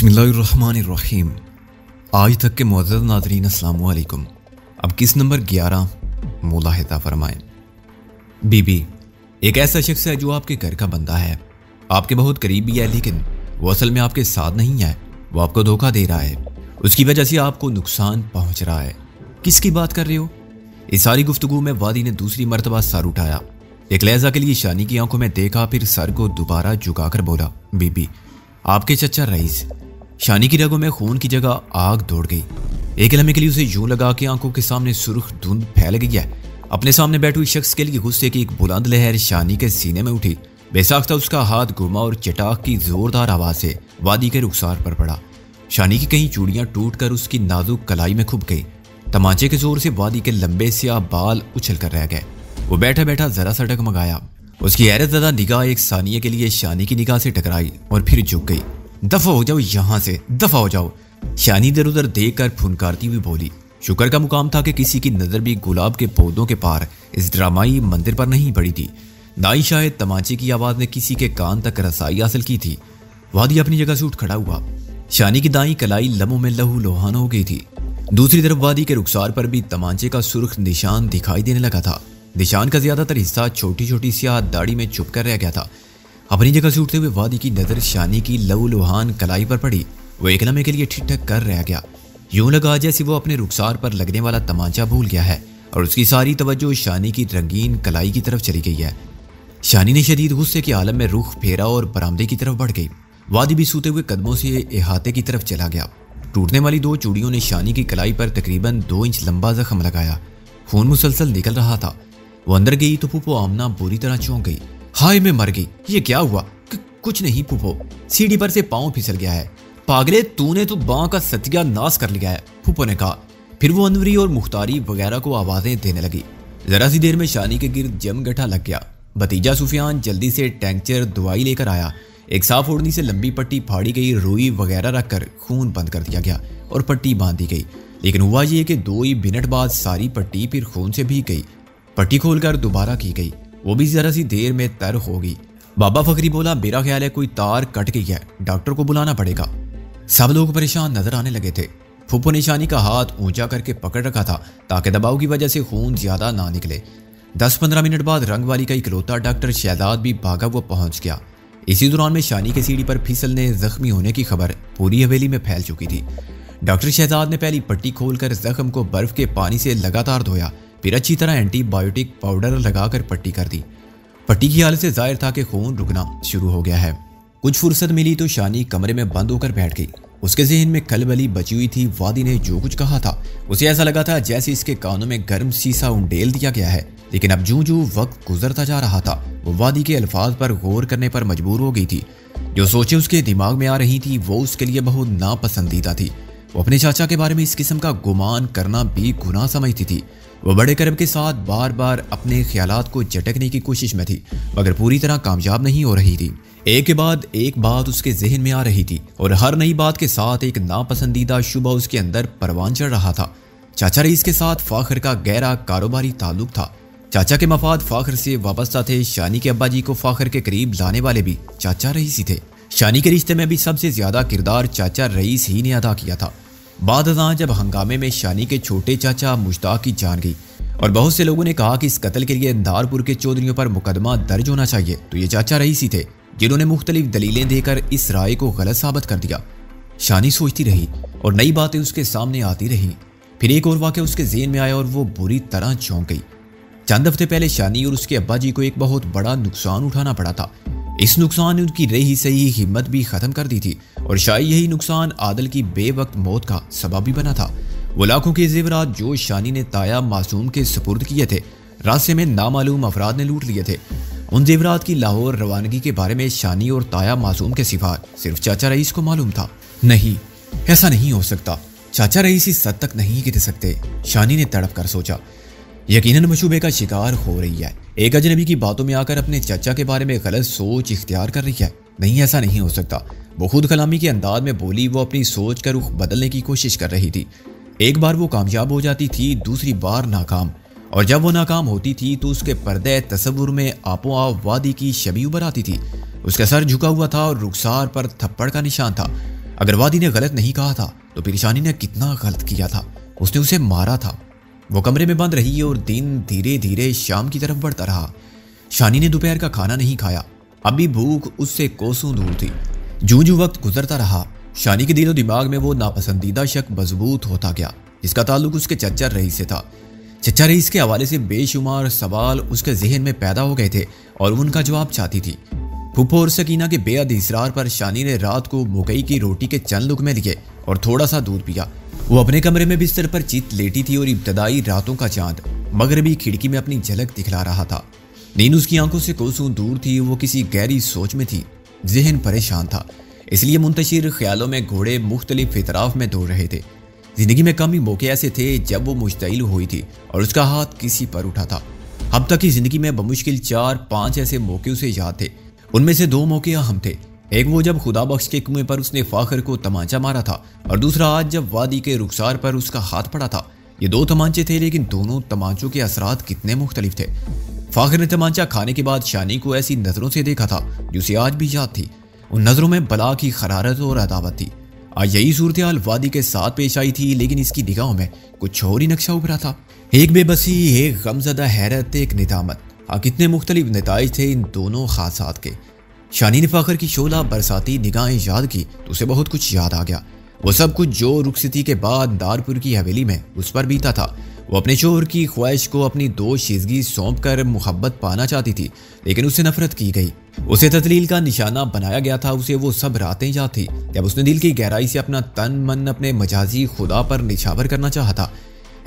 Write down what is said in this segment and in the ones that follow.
बिस्मिल्लाहिर्रहमानिर्रहीम। आज तक के मुअज़्ज़ज़ नाज़रीन अस्सलाम वालेकुम। अब किस नंबर 11 मुलाहिज़ा फरमाएं। बीबी एक ऐसा शख्स है जो आपके घर का बंदा है, आपके बहुत करीब भी है, लेकिन वो असल में आपके साथ नहीं है। वो आपको धोखा दे रहा है, उसकी वजह से आपको नुकसान पहुंच रहा है। किसकी बात कर रहे हो? इस सारी गुफ्तगू में वादी ने दूसरी मरतबा सर उठाया। एक लहजा के लिए शानी की आंखों में देखा, फिर सर को दोबारा झुकाकर बोला, बीबी आपके चचा रईस। शानी की रगों में खून की जगह आग दौड़ गई। एक लम्हे के लिए उसे यूं लगा कि आंखों के सामने सुर्ख धुंध फैल गई है। अपने सामने बैठे हुए शख्स के लिए गुस्से की एक बुलंद लहर शानी के सीने में उठी। बेसाख्ता उसका हाथ घुमा और चटाक की जोरदार आवाज से वादी के रुखसार पर पड़ा। शानी की कई चूड़ियां टूटकर उसकी नाजुक कलाई में खुप गई। तमाचे के जोर से वादी के लंबे स्याह बाल उछल कर रह गए। वो बैठा बैठा जरा सा डगमगाया। उसकी हैरत ज़दा निगाह एक सानिये के लिए शानी की निगाह से टकराई और फिर झुक गई। दफा हो जाओ यहां से, दफा हो जाओ। शानी इधर उधर देख कर फुनकारती हुई बोली। शुक्र का मुकाम था कि किसी की नजर भी गुलाब के पौधों के पार इस ड्रामाई मंदिर पर नहीं पड़ी थी। ना ही शायद तमाचे की आवाज ने किसी के कान तक रसाई हासिल की थी। वादी अपनी जगह से उठ खड़ा हुआ। शानी की दाई कलाई लम्हों में लहू लोहान हो गई थी। दूसरी तरफ वादी के रुखसार पर भी तमाचे का सुर्ख निशान दिखाई देने लगा था। निशान का ज्यादातर हिस्सा छोटी छोटी स्याह दाढ़ी में छुप कर रह गया था। अपनी जगह से उठते हुए वादी की नजर शानी की लहू लोहान कलाई पर पड़ी। वो एक लम्हे के लिए ठिठक कर रह गया। यूं लगा जैसे वो अपने रुखसार पर लगने वाला तमाचा भूल गया है और उसकी सारी तवज्जो शानी की रंगीन कलाई की तरफ चली गई है। शानी ने शदीद गुस्से के आलम में रुख फेरा और बरामदे की तरफ बढ़ गई। वादी भी सूते हुए कदमों से इहाते की तरफ चला गया। टूटने वाली दो चूड़ियों ने शानी की कलाई पर तकरीबन 2 इंच लंबा जख्म लगाया। खून मुसलसल निकल रहा था। वो अंदर गई तो फूफो आमना बुरी तरह चौंक गई। हाय मैं मर गई, ये क्या हुआ? कुछ नहीं फूफो, सीढ़ी पर से पांव फिसल गया है। पागले तूने तो बाँ का सत्यानाश कर लिया है, फूफो ने कहा। फिर वो अनवरी और मुख्तारी वगैरह को आवाजें देने लगी। जरा सी देर में शानी के गिर्द जमगठा लग गया। भतीजा सुफियान जल्दी से टैंकचर दवाई लेकर आया। एक साफ ओढ़नी से लंबी पट्टी फाड़ी गई, रुई वगैरह रखकर खून बंद कर दिया गया और पट्टी बांध दी गई। लेकिन हुआ ये कि 2 ही मिनट बाद सारी पट्टी फिर खून से भीग गई। पट्टी खोलकर दोबारा की गई, वो भी जरा सी देर में तर हो गई। बाबा फकरी बोला, मेरा ख्याल है कोई तार कट गई है, डॉक्टर को बुलाना पड़ेगा। सब लोग परेशान नजर आने लगे थे। फूफो ने शानी का हाथ ऊंचा करके पकड़ रखा था ताकि दबाव की वजह से खून ज्यादा ना निकले। 10-15 मिनट बाद रंग वाली का इकलौता डॉक्टर शहजाद भी भागा हुआ पहुंच गया। इसी दौरान में शानी के सीढ़ी पर फिसलने जख्मी होने की खबर पूरी हवेली में फैल चुकी थी। डॉक्टर शहजाद ने पहली पट्टी खोलकर जख्म को बर्फ के पानी से लगातार धोया, फिर अच्छी तरह एंटीबायोटिक पाउडर लगाकर पट्टी कर दी। पट्टी की हालत से जाहिर था कि खून रुकना शुरू हो गया है। कुछ फुर्सत मिली तो शानी कमरे में बंद होकर बैठ गई। उसके जहन में खलबली बची हुई थी। वादी ने जो कुछ कहा था उसे ऐसा लगा था जैसे इसके कानों में गर्म शीशा उंडेल दिया गया है। लेकिन अब जूं जूं वक्त गुजरता जा रहा था, वो वादी के अल्फाज पर गौर करने पर मजबूर हो गई थी। जो सोचें उसके दिमाग में आ रही थी वो उसके लिए बहुत नापसंदीदा थी। वो अपने चाचा के बारे में इस किस्म का गुमान करना भी गुनाह समझती थी। वो बड़े करब के साथ बार बार अपने ख्यालात को झटकने की कोशिश में थी, मगर पूरी तरह कामयाब नहीं हो रही थी। एक के बाद एक बात उसके जहन में आ रही थी और हर नई बात के साथ एक नापसंदीदा शुबा उसके अंदर परवान चढ़ रहा था। चाचा रईस के साथ फाखर का गहरा कारोबारी ताल्लुक था। चाचा के मफाद फाखर से वाबस्ता थे। शानी के अब्बा जी को फाखर के करीब लाने वाले भी चाचा रईस ही थे। शानी के रिश्ते में भी सबसे ज्यादा किरदार चाचा रईस ही ने अदा किया था। बाद अज़ां जब हंगामे में शानी के छोटे चाचा मुश्ताक की जान गई और बहुत से लोगों ने कहा कि इस कत्ल के लिए अंधारपुर के चौधरियों पर मुकदमा दर्ज होना चाहिए, तो ये चाचा रईस ही थे जिन्होंने मुख्तलिफ दलीलें देकर इस राय को गलत साबित कर दिया। शानी सोचती रही और नई बातें उसके सामने आती रही। फिर एक और वाक़या उसके ज़हन में आया और वो बुरी तरह चौंक गई। चंद हफ्ते पहले शानी और उसके अब्बा जी को एक बहुत बड़ा नुकसान उठाना पड़ा था। इस नुकसान ने उनकी रही सही हिम्मत भी खत्म कर दी थी और शायद यही नुकसान आदल की बेवक्त मौत का सबब भी बना था। वो लाखों के जेवरात जो शानी ने ताया मासूम के सुपुर्द किए थे, रास्ते में नामालूम अफराद ने लूट लिए थे। उन जेवरात की लाहौर रवानगी के बारे में शानी और ताया मासूम के सिवा सिर्फ चाचा रईस को मालूम था। नहीं, ऐसा नहीं हो सकता। चाचा रईस इस हद तक नहीं गिर सकते, शानी ने तड़प कर सोचा। यकीनन मशूबे का शिकार हो रही है। एक अजनबी की बातों में आकर अपने चाचा के बारे में गलत सोच इख्तियार कर रही है। नहीं, ऐसा नहीं हो सकता। वो खुद कलामी के अंदाज में बोली। वो अपनी सोच का रुख बदलने की कोशिश कर रही थी। एक बार वो कामयाब हो जाती थी, दूसरी बार नाकाम, और जब वो नाकाम होती थी तो उसके पर्दे तसव्वुर में आपो आप वादी की शबी उभर आती थी। उसका सर झुका हुआ था और रुखसार पर थप्पड़ का निशान था। अगर वादी ने गलत नहीं कहा था तो फिर शानी ने कितना गलत किया था। उसने उसे मारा था। वो कमरे में बंद रही और दिन धीरे धीरे शाम की तरफ बढ़ता रहा। शानी ने दोपहर का खाना नहीं खाया। अभी भूख उससे कोसों दूर थी। जूं जूं वक्त गुजरता रहा, शानी के दिलो दिमाग में वो नापसंदीदा शक मजबूत होता गया जिसका ताल्लुक उसके चच्चा रईस से था। चच्चा रईस के हवाले से बेशुमार सवाल उसके जहन में पैदा हो गए थे और उनका जवाब चाहती थी। फूफो और सकीना के बेहद इसरार पर शानी ने रात को मकई की रोटी के चंद लुकमे लिए और थोड़ा सा दूध पिया। वो अपने कमरे में बिस्तर पर चित लेटी थी और इब्तदाई रातों का चांद मगरबी खिड़की में अपनी झलक दिखला रहा था। नींद उसकी आंखों से कोसों दूर थी। वो किसी गहरी सोच में थी। जहन परेशान था, इसलिए मुंतशिर ख्यालों में घोड़े मुख्तलिफ इतराफ में दौड़ रहे थे। जिंदगी में कम ही मौके ऐसे थे जब वो मुश्तइल हुई थी और उसका हाथ किसी पर उठा था। अब तक की जिंदगी में बमुश्किल 4-5 ऐसे मौके उसे याद थे। उनमें से 2 मौके अहम थे। एक वो जब खुदा बख्श के कुएं पर उसने फाखर को तमाचा मारा था और दूसरा आज जब वादी के रुखसार पर उसका हाथ पड़ा था। ये 2 तमांचे थे, लेकिन दोनों तमांचों के असरात कितने मुख्तलिफ थे। फाखर ने तमांचा खाने के बाद शानी को ऐसी नजरों से देखा था जो उसे आज भी याद थी। उन नजरों में बला की खरारत और अदावत थी। आज यही सूरत हाल वादी के साथ पेश आई थी, लेकिन इसकी निगाहों में कुछ और ही नक्शा उभरा था। एक बेबसी, एक गमजदा हैरत, एक निदामत। कितने मुख्तलिफ नताइज थे इन दोनों हादसात के। शानी ने फाखर की शोला बरसाती निगाहें याद की तो उसे बहुत कुछ याद आ गया। वो सब कुछ जो रुखसती के बाद दारपुर की हवेली में उस पर बीता था। वो अपने शोहर की ख्वाहिश को अपनी दोशीज़गी सौंप कर मुहब्बत पाना चाहती थी, लेकिन उससे नफरत की गई। उसे तस्लील का निशाना बनाया गया था। उसे वो सब रातें याद थी जब उसने दिल की गहराई से अपना तन मन अपने मजाजी खुदा पर निछावर करना चाहा था।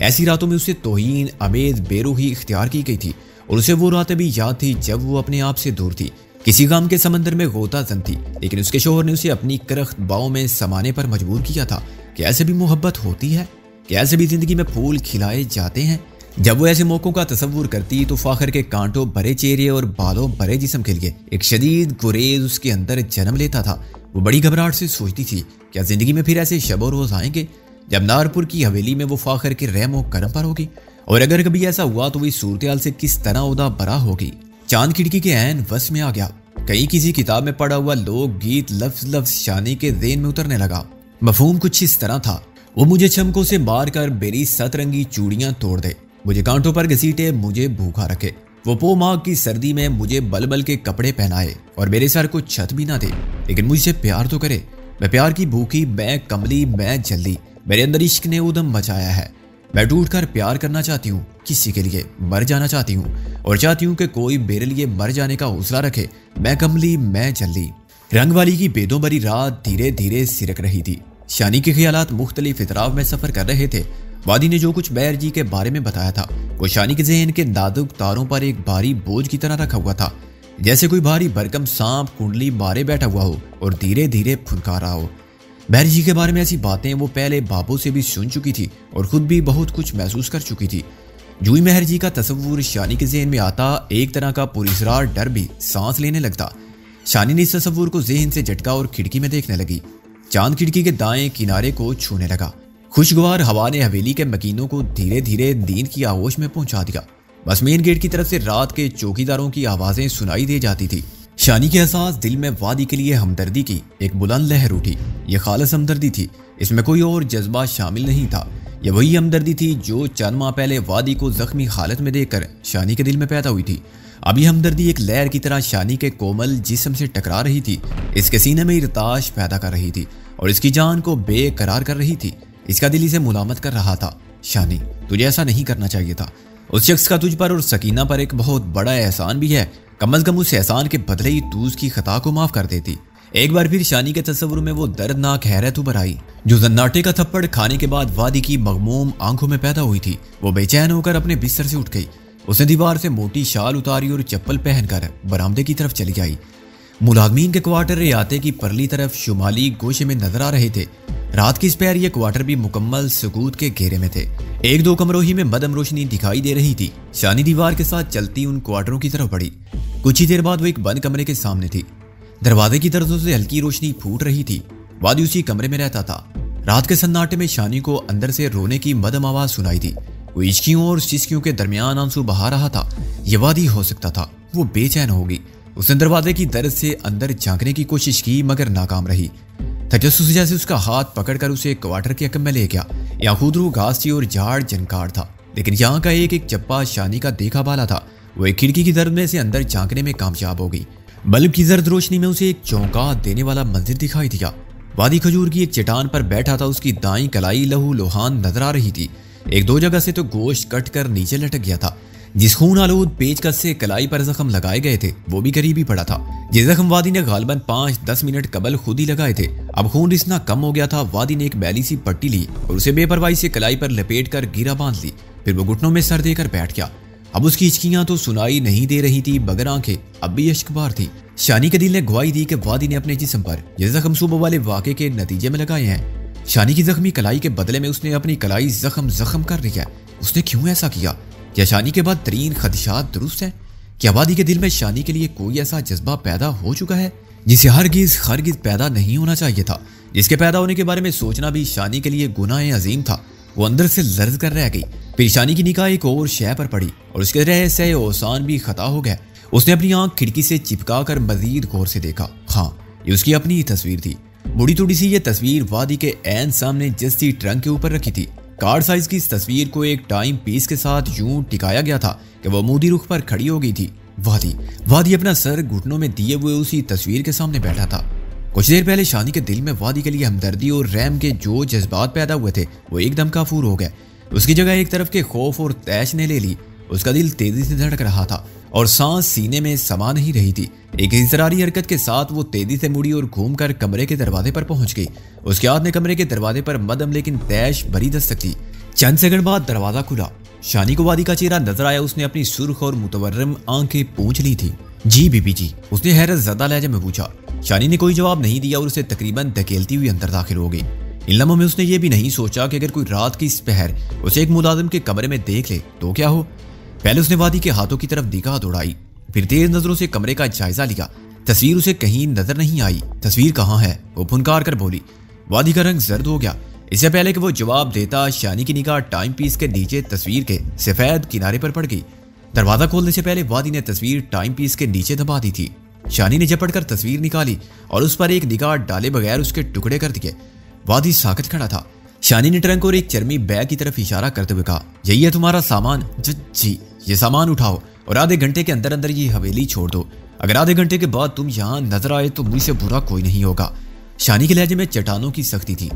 ऐसी रातों में उसे तौहीन अमेज बेरूही इख्तियार की गई थी और उसे वो रातें भी याद थी जब वो अपने आप से दूर थी, किसी गम के समंदर में गोता जन थी। लेकिन उसके शोहर ने उसे अपनी करख्त बाहों में समाने पर मजबूर किया था कि ऐसे भी मोहब्बत होती है, कि ऐसे भी जिंदगी में फूल खिलाए जाते हैं। जब वो ऐसे मौकों का तस्वुर करती तो फाखर के कांटों भरे चेहरे और बालों भरे जिस्म के लिए एक शदीद गुरेज उसके अंदर जन्म लेता था। वो बड़ी घबराहट से सोचती थी, क्या जिंदगी में फिर ऐसे शब रोज आएंगे जब नारपुर की हवेली में वो फाखर के रहम व करम पर होगी? और अगर कभी ऐसा हुआ तो वही सूरत से किस तरह उदा बरा होगी। चांद खिड़की के ऐन वस में आ गया। कहीं किसी किताब में पढ़ा हुआ लोक गीत लफ्ज लफ्ज शानी के ज़हन में उतरने लगा। मफहूम कुछ इस तरह था, वो मुझे चमकों से मार कर मेरी सतरंगी चूड़ियां तोड़ दे, मुझे कांटों पर घसीटे, मुझे भूखा रखे, वो पो माघ की सर्दी में मुझे बल बल के कपड़े पहनाए और मेरे सर को छत भी ना दे, लेकिन मुझसे प्यार तो करे। मैं प्यार की भूखी, मैं कमली, मैं जल्दी, मेरे अंदर इश्क ने उदम मचाया है। मैं टूट कर प्यार करना चाहती हूँ, किसी के लिए मर जाना चाहती हूँ और चाहती हूँ कि कोई मेरे लिए मर जाने का हौसला रखे। मैं कमली, मैं जल्दी। रंग वाली की बेदों भरी रात धीरे धीरे सिरक रही थी। शानी के ख्यालात मुख्तलिफ इतराफ में सफर कर रहे थे। वादी ने जो कुछ बैर जी के बारे में बताया था वो शानी के ज़हन के नाजुक तारों पर एक भारी बोझ की तरह रखा हुआ था, जैसे कोई भारी भरकम सांप कुंडली मारे बैठा हुआ हो और धीरे धीरे फुनकार रहा हो। बैर जी के बारे में ऐसी बातें वो पहले बाबू से भी सुन चुकी थी और खुद भी बहुत कुछ महसूस कर चुकी थी। जूही मेहर जी का तस्वुर शानी के ज़हन में आता, एक तरह का पुरस्रार डर भी सांस लेने लगता। शानी ने इस तस्वुर को ज़हन से झटका और खिड़की में देखने लगी। चांद खिड़की के दाएं किनारे को छूने लगा। खुशगवार हवा ने हवेली के मकीनों को धीरे धीरे नींद की आगोश में पहुंचा दिया। बस मेन गेट की तरफ से रात के चौकीदारों की आवाजें सुनाई दे जाती थी। शानी के एहसास दिल में वादी के लिए हमदर्दी की एक बुलंद लहर उठी। ये खालिस हमदर्दी थी, इसमें कोई और जज्बा शामिल नहीं था। यह वही हमदर्दी थी जो चंद माह पहले वादी को जख्मी हालत में देखकर शानी के दिल में पैदा हुई थी। अब यह हमदर्दी एक लहर की तरह शानी के कोमल जिस्म से टकरा रही थी, इसके सीने में इर्ताश पैदा कर रही थी और इसकी जान को बेकरार कर रही थी। इसका दिल इसे मुलामत कर रहा था, शानी तुझे ऐसा नहीं करना चाहिए था। उस शख्स का तुझ पर और सकीना पर एक बहुत बड़ा एहसान भी है, कम अज कम उस एहसान के बदले ही तू उसकी खता को माफ कर देती। एक बार फिर शानी के तस्वुर में वो दर्दनाक हैरत उभर आई जो जन्नाटे का थप्पड़ खाने के बाद वादी की मगमूम आंखों में पैदा हुई थी। वो बेचैन होकर अपने बिस्तर से उठ गई। उसने दीवार से मोटी शाल उतारी और चप्पल पहनकर बरामदे की तरफ चली आई। मुलाजमीन के क्वार्टर रियाते की परली तरफ शुमाली गोशे में नजर आ रहे थे। रात की दोपहर ये क्वार्टर भी मुकम्मल सुकूत के घेरे में थे। एक दो कमरों ही में मदम रोशनी दिखाई दे रही थी। शानी दीवार के साथ चलती उन क्वार्टरों की तरफ बढ़ी। कुछ ही देर बाद वो एक बंद कमरे के सामने थी। दरवाजे की तरफ से हल्की रोशनी फूट रही थी। वादी उसी कमरे में रहता था। रात के सन्नाटे में शानी को अंदर से रोने की मदम आवाज सुनाई थी। वो इश्कियों और सिस्कियों के दरमियान आंसू बहा रहा था। ये वादी हो सकता था। वो बेचैन होगी। उसने दरवाजे की दर्द से अंदर झांकने की कोशिश की मगर नाकाम रही। तजस्सुस जैसे उसका हाथ पकड़कर उसे क्वार्टर के हकम में ले गया। यहाँ खुदरू घास थी और झाड़ जनकार था, लेकिन यहाँ का एक एक चप्पा शानी का देखा बाला था। वो एक खिड़की की दर्द में से अंदर झांकने में कामयाब हो गई। बल्ब की जर्द रोशनी में उसे एक चौंका देने वाला मंजर दिखाई दिया। वादी खजूर की एक चट्टान पर बैठा था, उसकी दाईं कलाई लहू लोहान नजर आ रही थी। एक दो जगह से तो गोश्त कट कर नीचे लटक गया था। जिस खून आलूद पेचकस से कलाई पर जख्म लगाए गए थे वो भी करीब ही पड़ा था। जिस जख्म वादी ने गालबन 5-10 मिनट कबल खुद ही लगाए थे, अब खून इतना कम हो गया था। वादी ने एक मैली सी पट्टी ली और उसे बेपरवाही से कलाई पर लपेट कर गिरा बांध ली। फिर वो घुटनों में सर देकर बैठ गया। अब उसकी हिचकियां तो सुनाई नहीं दे रही थी, मगर आंखें अब भी अश्कबार थी। शानी के दिल ने गवाही दी कि वादी ने अपने जिस्म पर ये जख्म सुबह वाले वाक़े के नतीजे में लगाए हैं। शानी की जख्मी कलाई के बदले में उसने अपनी कलाई जख्म कर ली है। उसने क्यों ऐसा किया? क्या शानी के बाद तरीन खदशात दुरुस्त है? क्या वादी के दिल में शानी के लिए कोई ऐसा जज्बा पैदा हो चुका है जिसे हरगिज पैदा नहीं होना चाहिए था, जिसके पैदा होने के बारे में सोचना भी शानी के लिए गुनाह अजीम था? वो अंदर से लर्ज कर रह गई। फिर शानी की निगाह एक और शय पर पड़ी और उसके रहस्य ओसान भी खता हो गया। उसने अपनी आंख खिड़की से चिपका कर मजीद गौर से देखा। हाँ, ये उसकी अपनी ही तस्वीर थी। बूढ़ी थोड़ी सी ये तस्वीर वादी के ऐन सामने जस्सी ट्रंक के ऊपर रखी थी। कार्ड साइज की इस तस्वीर को एक टाइम पीस के साथ यूं टिकाया गया था कि वह मोदी रुख पर खड़ी हो गई थी। वादी अपना सर घुटनों में दिए हुए उसी तस्वीर के सामने बैठा था। कुछ देर पहले शानी के दिल में वादी के लिए हमदर्दी और रहम के जो जज्बात पैदा हुए थे वो एकदम काफूर हो गए। उसकी जगह एक तरफ के खौफ और तैश ने ले ली। उसका दिल तेजी से धड़क रहा था और सांस सीने में समा नहीं रही थी। एक इज़रारी हरकत के साथ वो तेजी से मुड़ी और घूमकर कमरे के दरवाजे पर पहुंच गई। उसके हाथ ने कमरे के दरवाजे पर मदम लेकिन तैश भरी दस्तक दी। चंद सेकंड बाद दरवाजा खुला। शानी को वादी का चेहरा नजर आया। उसने अपनी सुर्ख और मुतवर्रिम आंखें पूंछ ली थी। जी बीबी जी, उसने हैरत ज़दा लहजे में पूछा। शानी ने कोई जवाब नहीं दिया और उसे तकरीबन धकेलती हुई अंदर दाखिल हो गई। इन लम्हों में उसने ये भी नहीं सोचा कि अगर कोई रात की पहर उसे एक मुलाजिम के कमरे में देख ले तो क्या हो। पहले उसने वादी के हाथों की तरफ निगाह दौड़ाई, फिर तेज नजरों से कमरे का जायजा लिया। तस्वीर उसे कहीं नजर नहीं आई। तस्वीर कहाँ है? वो फुनकार कर बोली। वादी का रंग जर्द हो गया। इससे पहले कि वो जवाब देता, शानी की निगाह टाइम पीस के नीचे तस्वीर के सफेद किनारे पर पड़ गई। दरवाजा खोलने से पहले वादी ने तस्वीर टाइम पीस के नीचे दबा दी थी। शानी ने झपट कर तस्वीर निकाली और उस पर एक निगाह डाले बगैर उसके टुकड़े कर दिए। वादी साकत खड़ा था। शानी ने ट्रंक और एक चर्मी बैग की तरफ इशारा करते हुए कहा, यही है तुम्हारा सामान? जी, ये सामान उठाओ और आधे घंटे के अंदर अंदर ये हवेली छोड़ दो। अगर आधे घंटे के बाद तुम यहाँ नजर आए तो मुझसे बुरा कोई नहीं होगा। शानी के लहजे में चट्टानों की सख्ती थी।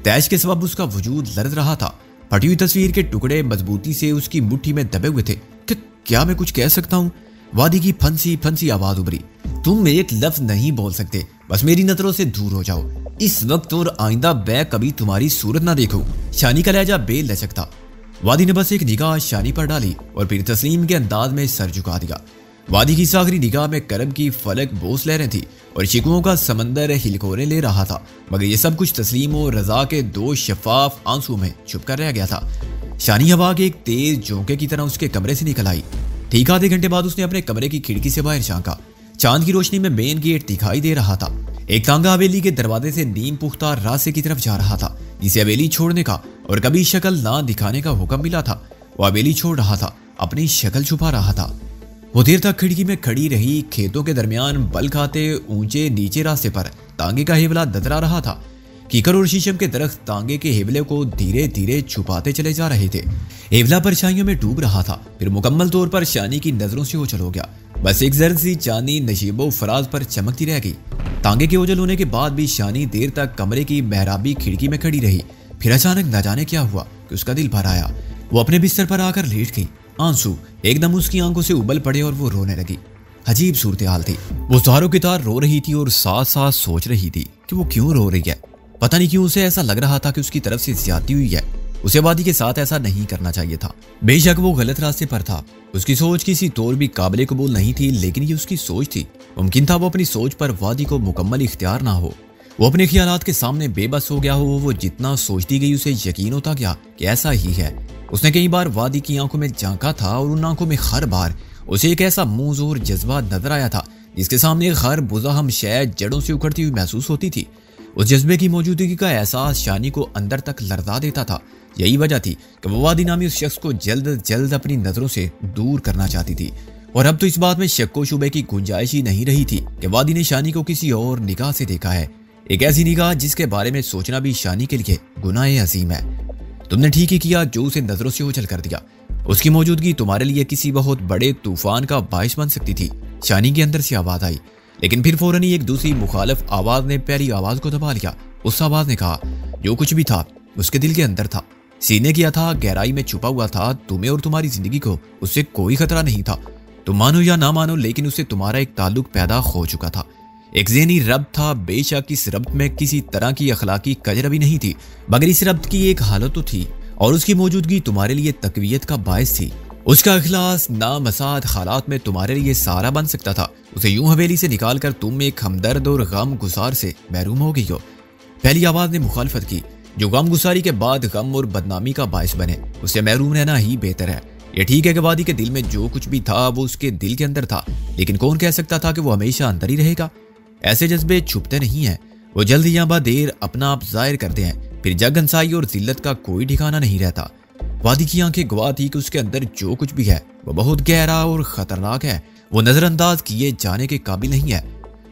तैश के सबब उसका वजूद लर्ज रहा था। फटी हुई तस्वीर के टुकड़े मजबूती से उसकी मुट्ठी में दबे हुए थे। क्या मैं कुछ कह सकता हूँ? वादी की फंसी आवाज उभरी। तुम एक लफ्ज नहीं बोल सकते, बस मेरी नजरों से दूर हो जाओ इस वक्त और आइंदा मैं कभी तुम्हारी सूरत ना देखूं। शानी का लहजा बेलचक था। वादी ने बस एक निगाह शानी पर डाली और फिर तस्लीम के अंदाज में सर झुका दिया। वादी की सागरी निगाह में करब की फलक बोस लहरें थी और शिकवों का समंदर हिलकोरे ले रहा था, मगर ये सब कुछ तस्लीम और रजा के दो शफाफ आंसू में छुप कर रह गया था। शानी हवा के एक तेज झोंके की तरह उसके कमरे से निकल आई। ठीक आधे घंटे बाद उसने अपने कमरे की खिड़की से बाहर झांका। चांद की रोशनी में मेन गेट दिखाई दे रहा था। एक तांगा हवेली के दरवाजे से नीम पुख्ता रास्ते की तरफ जा रहा था, जिसे हवेली छोड़ने का और कभी शक्ल ना दिखाने का हुक्म मिला था। वो हवेली छोड़ रहा था, अपनी शक्ल छुपा रहा था। वो देर तक खिड़की में खड़ी रही। खेतों के दरमियान बल खाते ऊंचे नीचे रास्ते पर तांगे का हेवला ददरा रहा था। कीकर और शीशम के दरख्त तांगे के हेवले को धीरे धीरे छुपाते चले जा रहे थे। हेवला परछाइयों में डूब रहा था, फिर मुकम्मल तौर पर शानी की नजरों से ओझल हो गया। बस एक जर्द सी चांदी नशीबो फराज पर चमकती रह गई। तांगे के ओझल होने के बाद भी शानी देर तक कमरे की मेहराबी खिड़की में खड़ी रही। फिर अचानक न जाने क्या हुआ कि उसका दिल भर आया। वो अपने बिस्तर पर आकर लेट गई। आंसू एकदम उसकी आंखों से उबल पड़े और वो रोने लगी। अजीब सूरत हाल थी। वो तारों की तार रो रही थी और साथ साथ सोच रही थी कि वो क्यों रो रही है। पता नहीं क्यों उसे ऐसा लग रहा था कि उसकी तरफ से ज्यादती हुई है। उसे वादी के साथ ऐसा नहीं करना चाहिए था। बेशक वो गलत रास्ते पर था। उसकी सोच किसी तौर भी काबिल कबूल नहीं थी, लेकिन ये उसकी सोच थी। मुमकिन था वो अपनी सोच पर वादी को मुकम्मल इख्तियार ना हो। वो अपने ख्यालात के सामने बेबस हो गया हो। वो जितना सोचती गई उसे यकीन होता गया कि ऐसा ही है। उसने कई बार वादी की आंखों में झांका था और उन आंखों में हर बार उसे एक ऐसा मुंहजोर जज्बा नजर आया था जिसके सामने हर बुज़ाहम शय जड़ों से उखड़ती हुई महसूस होती थी। उस जज्बे की मौजूदगी का एहसास शानी को अंदर तक लर्जा देता था। यही वजह थी कि वो वादी नामी उस शख्स को जल्द अपनी नजरों से दूर करना चाहती थी। और अब तो इस बात में शक्को शुबे की गुंजाइश ही नहीं रही थी कि वादी ने शानी को किसी और निगाह से देखा है। एक ऐसी निगाह जिसके बारे में सोचना भी शानी के लिए गुनाह अजीम है। तुमने ठीक ही किया जो उसे नजरों से ओझल कर दिया। उसकी मौजूदगी तुम्हारे लिए किसी बहुत बड़े तूफान का बाइस बन सकती थी। शानी के अंदर से आवाज आई, लेकिन फिर फौरन ही एक दूसरी मुखालिफ आवाज ने पहली आवाज को दबा लिया। उस आवाज ने कहा, जो कुछ भी था उसके दिल के अंदर था, सीने किया था, गहराई में छुपा हुआ था। तुम्हें और तुम्हारी जिंदगी को उससे कोई खतरा नहीं था। तुम मानो या ना मानो, लेकिन उससे तुम्हारा एक ताल्लुक पैदा हो चुका था। एक ज़हनी रब्त था। बेशक इस रब्त में किसी तरह की अखलाकी कजरबी नहीं थी, मगर इस रब्त की एक हालत तो थी और उसकी मौजूदगी तुम्हारे लिए तकवीयत का बायस थी। उसका इखलास नामसाद हालात में तुम्हारे लिए सहारा बन सकता था। उसे यूं हवेली से निकाल कर तुम एक हमदर्द और गम गुसार से महरूम हो गई हो। पहली आवाज ने मुखालफत की, जो गम गुसारी के बाद गम और बदनामी का बायस बने, उससे महरूम रहना ही बेहतर है। यह ठीक है कि वादी के दिल में जो कुछ भी था वो उसके दिल के अंदर था, लेकिन कौन कह सकता था कि वो हमेशा अंदर ही रहेगा। ऐसे जज्बे छुपते नहीं हैं, वो जल्द या देर अपना आप जाहिर करते हैं। फिर जग हंसाई और जिल्लत का कोई ठिकाना नहीं रहता। वादी की आंखें गवाह थी कि उसके अंदर जो कुछ भी है वो बहुत गहरा और खतरनाक है। वो नजरअंदाज किए जाने के काबिल नहीं है।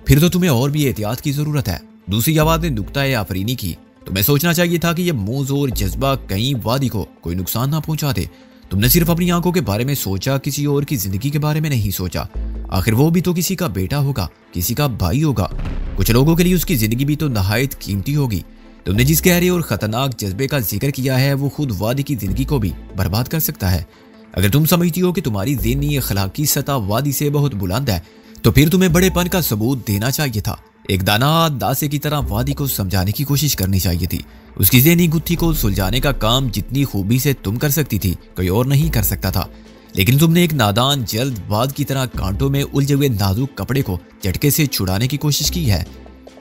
फिर तो तुम्हें और भी एहतियात की जरूरत है। दूसरी आवाज ने नुक्ता आफरीनी की, तुम्हें सोचना चाहिए था कि यह मोज और जज्बा कहीं वादी को कोई नुकसान ना पहुंचा दे। तुमने सिर्फ अपनी आंखों के बारे में सोचा, किसी और की जिंदगी के बारे में नहीं सोचा। आखिर वो भी तो किसी का बेटा होगा, किसी का भाई होगा। कुछ लोगों के लिए उसकी जिंदगी भी तो नहायत कीमती होगी। तुमने जिस गहरे और खतरनाक जज्बे का जिक्र किया है वो खुद वादी की जिंदगी को भी बर्बाद कर सकता है। अगर तुम समझती हो कि तुम्हारी ज़हनी अखलाकी सतह वादी से बहुत बुलंद है, तो फिर तुम्हें बड़ेपन का सबूत देना चाहिए था। एक दाना दासे की तरह वादी को समझाने की कोशिश करनी चाहिए थी। उसकी ज़हनी गुत्थी को सुलझाने का काम जितनी खूबी से तुम कर सकती थी, कोई और नहीं कर सकता था। लेकिन तुमने एक नादान जल्दबाज की तरह कांटों में उलझे हुए नाजुक कपड़े को झटके से छुड़ाने की कोशिश की है।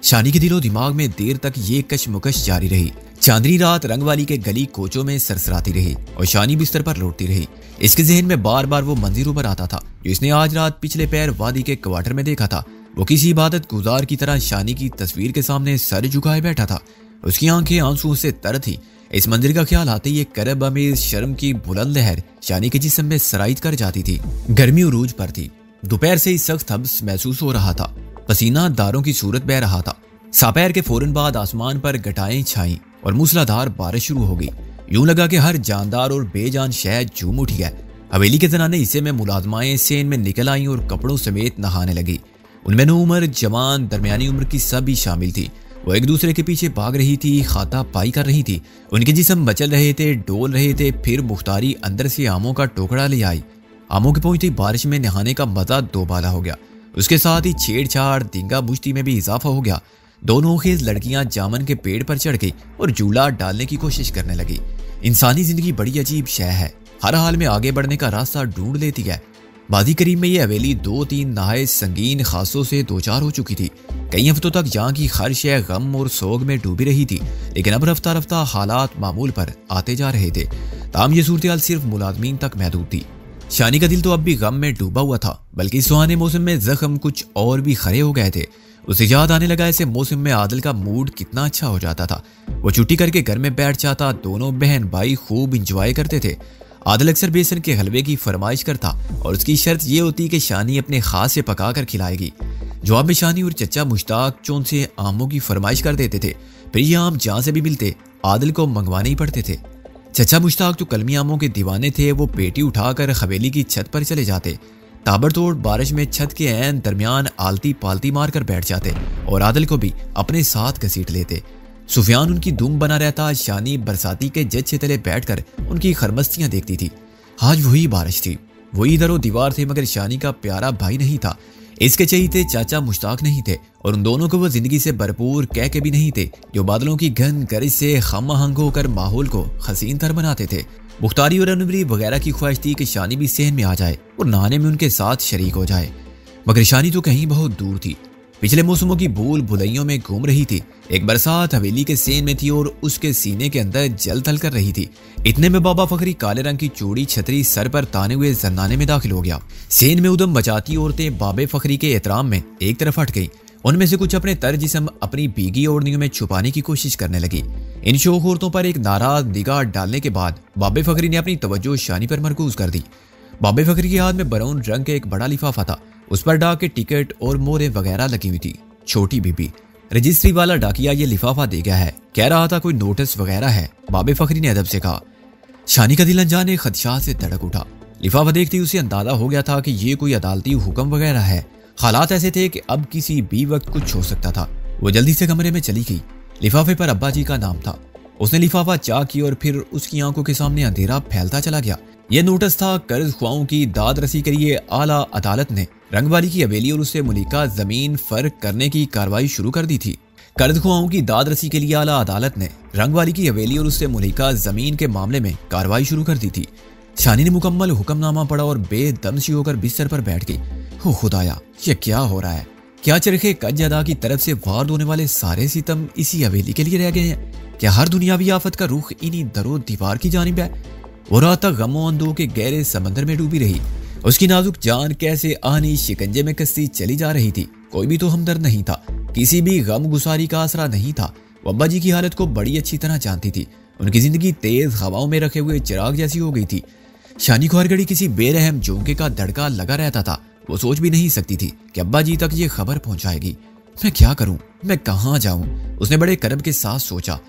शानी के दिलो दिमाग में देर तक ये कशमुकश जारी रही। चांदनी रात रंगवाली के गली कोचों में सरसराती रही और शानी बिस्तर पर लौटती रही। इसके जहन में बार बार वो मंजिल उभर आता था जो इसने आज रात पिछले पैर वादी के क्वार्टर में देखा था। वो किसी इबादत गुजार की तरह शानी की तस्वीर के सामने सर झुकाए बैठा था। उसकी आंखें आंसुओं से तर थी। इस मंदिर का ख्याल आते ही करब अमीर शर्म की बुलंद लहर शानी के जिस्म में सराइत कर जाती थी। गर्मी उरूज पर थी। दोपहर से ही सख्त हब्स महसूस हो रहा था। पसीना दारों की सूरत बह रहा था। सापैर के फौरन बाद आसमान पर घटाएं छाई और मूसलाधार बारिश शुरू हो गई। यूं लगा कि हर जानदार और बेजान शहर झूम उठी है। हवेली के जनाने हिस्से में मुलाजमाएं सेन में निकल आई और कपड़ों समेत नहाने लगी। उनमें उम्र, जवान, दरमियानी उम्र की सभी शामिल थी। वो एक दूसरे के पीछे भाग रही थी, खाता पाई कर रही थी। उनके जिस्म मचल रहे थे, डोल रहे थे। फिर मुख्तारी अंदर से आमों का टोकरा ले आई। आमों के पहुंचते बारिश में नहाने का मजा दोबाला हो गया। उसके साथ ही छेड़छाड़, दींगा बुश्ती में भी इजाफा हो गया। दोनों खेज लड़कियां जामन के पेड़ पर चढ़ गई और झूला डालने की कोशिश करने लगी। इंसानी जिंदगी बड़ी अजीब शय है, हर हाल में आगे बढ़ने का रास्ता ढूंढ लेती है। बादी करीब में यह हवेली 2-3 नहाए संगीन खासों से दो चार हो चुकी थी। कई हफ्तों तक यहाँ की हर शय गम और सोग में डूबी रही थी, लेकिन अब रफ्ता रफ्ता हालात मामूल पर आते जा रहे थे। ताम ये सूरत हाल सिर्फ मुलाजमीन तक महदूद थी। शानी का दिल तो अब भी गम में डूबा हुआ था, बल्कि सुहाने मौसम में जख्म कुछ और भी खड़े हो गए थे। उसे याद आने लगा ऐसे मौसम में आदिल का मूड कितना अच्छा हो जाता था। वो छुट्टी करके घर में बैठ जाता। दोनों बहन भाई खूब इंजॉय करते थे। आदिल अक्सर बेसन के हलवे की फरमाइश करता और उसकी शर्त ये होती कि शानी अपने खास से पका कर खिलाएगी। जवाब में शानी और चचा मुश्ताक चौन से आमों की फरमाइश कर देते थे। फिर ये आम जहाँ से भी मिलते आदिल को मंगवाने ही पड़ते थे। चचा मुश्ताक तो कलमी आमों के दीवाने थे। वो पेटी उठाकर हवेली की छत पर चले जाते। ताबड़तोड़ बारिश में छत के ऐन दरमियान आलती पालती मारकर बैठ जाते और आदिल को भी अपने साथ घसीट लेते। सुफियान उनकी धूम बना रहता। शानी बरसाती के जज से तले बैठकर उनकी खरमस्तियां देखती थी। आज वही बारिश थी, वही दरो दीवार थे, मगर शानी का प्यारा भाई नहीं था। इसके चहीते चाचा मुश्ताक नहीं थे और उन दोनों को वो जिंदगी से भरपूर कह के भी नहीं थे, जो बादलों की घन गरिश से खम होकर माहौल को हसीन तर बनाते थे। मुख्तारी और अनवरी वगैरह की ख्वाहिश थी कि शानी भी सहन में आ जाए और नहाने में उनके साथ शरीक हो जाए, मगर शानी तो कहीं बहुत दूर थी। पिछले मौसमों की भूल भुलैयों में घूम रही थी। एक बरसात हवेली के सेन में थी और उसके सीने के अंदर जल थल कर रही थी। इतने में बाबा फखरी काले रंग की चूड़ी छतरी सर पर ताने हुए जन्नाने में दाखिल हो गया। सेन में उदम मचाती औरतें बाबे फखरी के एहतराम में एक तरफ हट गईं। उनमें से कुछ अपने तर जिस्म अपनी भीगी ओढ़नियों में छुपाने की कोशिश करने लगी। इन शौक औरतों पर एक नाराज निगाह डालने के बाद बाबे फखरी ने अपनी तवज्जो शानी पर मरकूज कर दी। बाबे फखरी के हाथ में बरौन रंग का एक बड़ा लिफाफा था। उस पर डाक के टिकट और मोहरें वगैरह लगी हुई थी। छोटी बीबी रजिस्ट्री वाला डाकिया ये लिफाफा दे गया है, कह रहा था कोई नोटिस वगैरह है। बाबे फखरी ने अदब से कहा। शानी का दिल अनजाने खदशात से धड़क उठा। लिफाफा देखते ही उसे अंदाजा हो गया था कि ये कोई अदालती हुक्म वगैरह है। हालात ऐसे थे कि अब किसी भी वक्त कुछ हो सकता था। वो जल्दी से कमरे में चली गई। लिफाफे पर अब्बा जी का नाम था। उसने लिफाफा चाक की और फिर उसकी आंखों के सामने अंधेरा फैलता चला गया। यह नोटिस था, कर्ज ख्वाहों की दाद रसी के लिए आला अदालत ने रंगवाली की हवेली और उससे मुलिका जमीन फर्क करने की कार्रवाई शुरू कर दी थी। कर्ज ख्वाहों की दाद रसी के लिए आला अदालत ने रंगवाली की हवेली और उससे मुलिका जमीन के मामले में कार्रवाई शुरू कर दी थी। शानी ने मुकम्मल हुक्मनामा पढ़ा और बेदम सी होकर बिस्तर पर बैठ गई। हो खुदाया, ये क्या हो रहा है? क्या चरखे कज अदा की तरफ से वार होने वाले सारे सितम इसी हवेली के लिए रह गए हैं? क्या हर दुनियावी आफत का रुख इन्हीं दरो दीवार की जानिब है? वो रात तक गमों अंधों के गहरे समंदर में डूबी रही। उसकी नाजुक जान कैसे आनी शिकंजे में कसती चली जा रही थी। कोई भी तो हमदर्द नहीं था, किसी भी गम गुसारी का आसरा नहीं था। वो अब्बा जी की हालत को बड़ी अच्छी तरह जानती थी। उनकी जिंदगी तेज हवाओं में रखे हुए चिराग जैसी हो गई थी। शानी को हर घड़ी किसी बेरहम झोंके का धड़का लगा रहता था। वो सोच भी नहीं सकती थी कि अब्बा जी तक ये खबर पहुंचाएगी। मैं क्या करूं? मैं कहां जाऊं? उसने बड़े कर्म के साथ सोचा।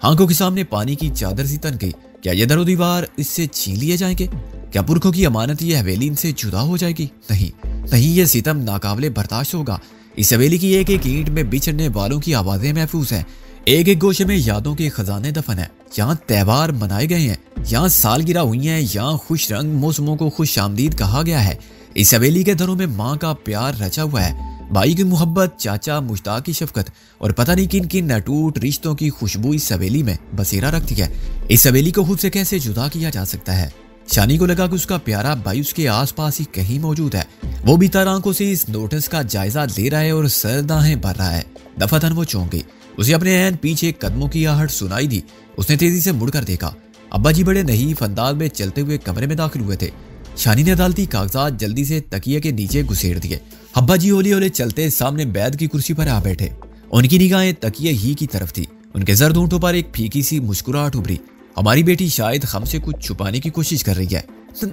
आंखों के सामने पानी की चादर सी तन गई। क्या ये दरो दीवार इससे छीन लिए जाएंगे? क्या पुरखों की अमानत ये हवेली इनसे जुदा हो जाएगी? नहीं नहीं, ये सितम नाकाबिले बर्दाश्त होगा। इस हवेली की एक एक ईंट में बिछड़ने वालों की आवाजें महफूज हैं। एक एक गोशे में यादों के खजाने दफन है। यहाँ त्योहार मनाए गए हैं, यहाँ सालगिरह हुई है, यहाँ खुश रंग मौसमों को खुश आमदीद कहा गया है। इस हवेली के दरों में माँ का प्यार रचा हुआ है, भाई की मोहब्बत, चाचा मुश्ताक की शफकत और पता नहीं किन किन अटूट रिश्तों की खुशबू इस हवेली में बसेरा रखती है। इस हवेली को खुद से कैसे जुदा किया जा सकता है? शानी को लगा कि उसका प्यारा भाई उसके आसपास ही कहीं मौजूद है। वो भी तर आंखों से इस नोटिस का जायजा ले रहा है और सरदाहें भर रहा है। दफातन वो चौंक गई। उसे अपने ऐन पीछे कदमों की आहट सुनाई दी। उसने तेजी से मुड़कर देखा। अब्बा जी बड़े नहीफ अंदाज में चलते हुए कमरे में दाखिल हुए थे। शानी ने अदालती कागजात जल्दी से तकिए के नीचे घुसेड़ दिए। अब्बा जी होली होले चलते सामने बैद की कुर्सी पर आ बैठे। उनकी निगाहें तकिए ही की तरफ थी। उनके जर्द होंठों पर एक फीकी सी मुस्कुराहट उभरी। हमारी बेटी शायद हमसे कुछ छुपाने की कोशिश कर रही है।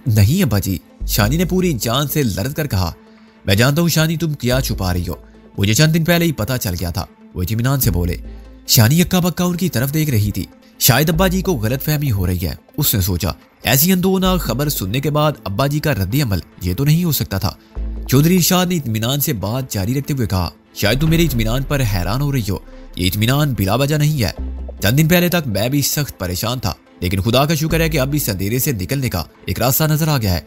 नहीं अब्बा जी, शानी ने पूरी जान से लड़द कर कहा। मैं जानता हूँ शानी, तुम क्या छुपा रही हो। मुझे चंद दिन पहले ही पता चल गया था, वो इत्मीनान से बोले। शानी अक्का बक्का उनकी तरफ देख रही थी। शायद अब्बा जी को गलतफहमी हो रही है, उसने सोचा। ऐसी अंदोना खबर सुनने के बाद अब्बा जी का रद्दी अमल ये तो नहीं हो सकता था। चौधरी इरशाद ने इत्मीनान से बात जारी रखते हुए कहा, शायद तुम मेरे इत्मीनान पर हैरान हो रही हो। ये इत्मीनान बिला वजह नहीं है। चंद दिन पहले तक मैं भी सख्त परेशान था, लेकिन खुदा का शुक्र है कि अब इस अंधेरे से निकलने का एक रास्ता नजर आ गया है।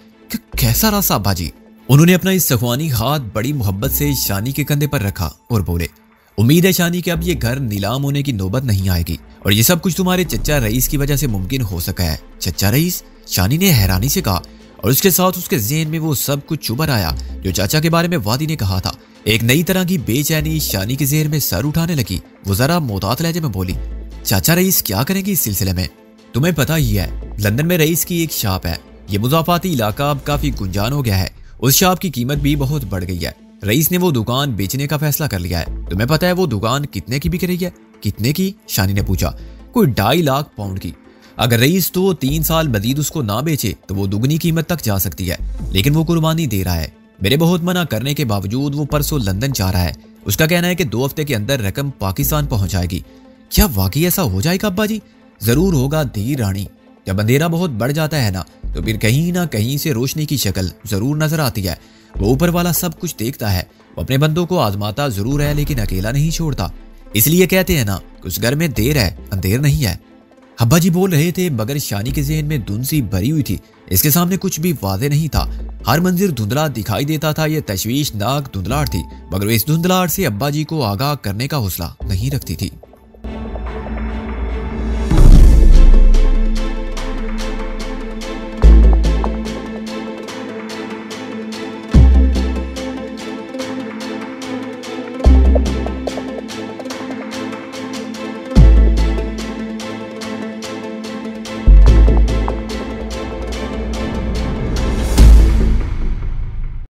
कैसा रास्ता अब्बा जी? उन्होंने अपना इस सख्वानी हाथ बड़ी मोहब्बत से शानी के कंधे पर रखा और बोले, उम्मीद है शानी कि अब ये घर नीलाम होने की नौबत नहीं आएगी और ये सब कुछ तुम्हारे चच्चा रईस की वजह से मुमकिन हो सका है। चच्चा रईस? शानी ने हैरानी से कहा और उसके साथ उसके ज़हन में वो सब कुछ उभर आया जो चाचा के बारे में वादी ने कहा था। एक नई तरह की बेचैनी शानी के ज़हन में सर उठाने लगी। वो जरा मोहतात लहजे में बोली, चाचा रईस क्या करेंगे इस सिलसिले में? तुम्हें पता ही है, लंदन में रईस की एक शॉप है। ये मुजाफाती इलाका अब काफी गुंजान हो गया है। उस शॉप की कीमत भी बहुत बढ़ गई है। रईस ने वो दुकान बेचने का फैसला कर लिया है। तुम्हें पता है वो दुकान कितने की बिक रही है? कितने की? शानी ने पूछा। कोई 2.5 लाख पाउंड की। अगर रईस तो 3 साल मजीद उसको ना बेचे तो वो दुगनी कीमत तक जा सकती है, लेकिन वो कुर्बानी दे रहा है। मेरे बहुत मना करने के बावजूद वो परसों लंदन जा रहा है। उसका कहना है कि 2 हफ्ते के अंदर रकम पाकिस्तान पहुंच जाएगी। क्या वाकई ऐसा हो जाएगा अब्बा जी? जरूर होगा धीर रानी। जब अंधेरा बहुत बढ़ जाता है ना, तो फिर कहीं ना कहीं से रोशनी की शक्ल जरूर नजर आती है। वो ऊपर वाला सब कुछ देखता है। वो अपने बंदों को आजमाता जरूर है, लेकिन अकेला नहीं छोड़ता। इसलिए कहते हैं ना, उस घर में देर है अंधेर नहीं है। अब्बा जी बोल रहे थे मगर शानी के ज़हन में धुंध सी भरी हुई थी। इसके सामने कुछ भी वाज़े नहीं था। हर मंजिर धुंधला दिखाई देता था। यह तशवीशनाक धुंधलाहट थी, मगर इस धुंधलाहट से अब्बा जी को आगाह करने का हौसला नहीं रखती थी।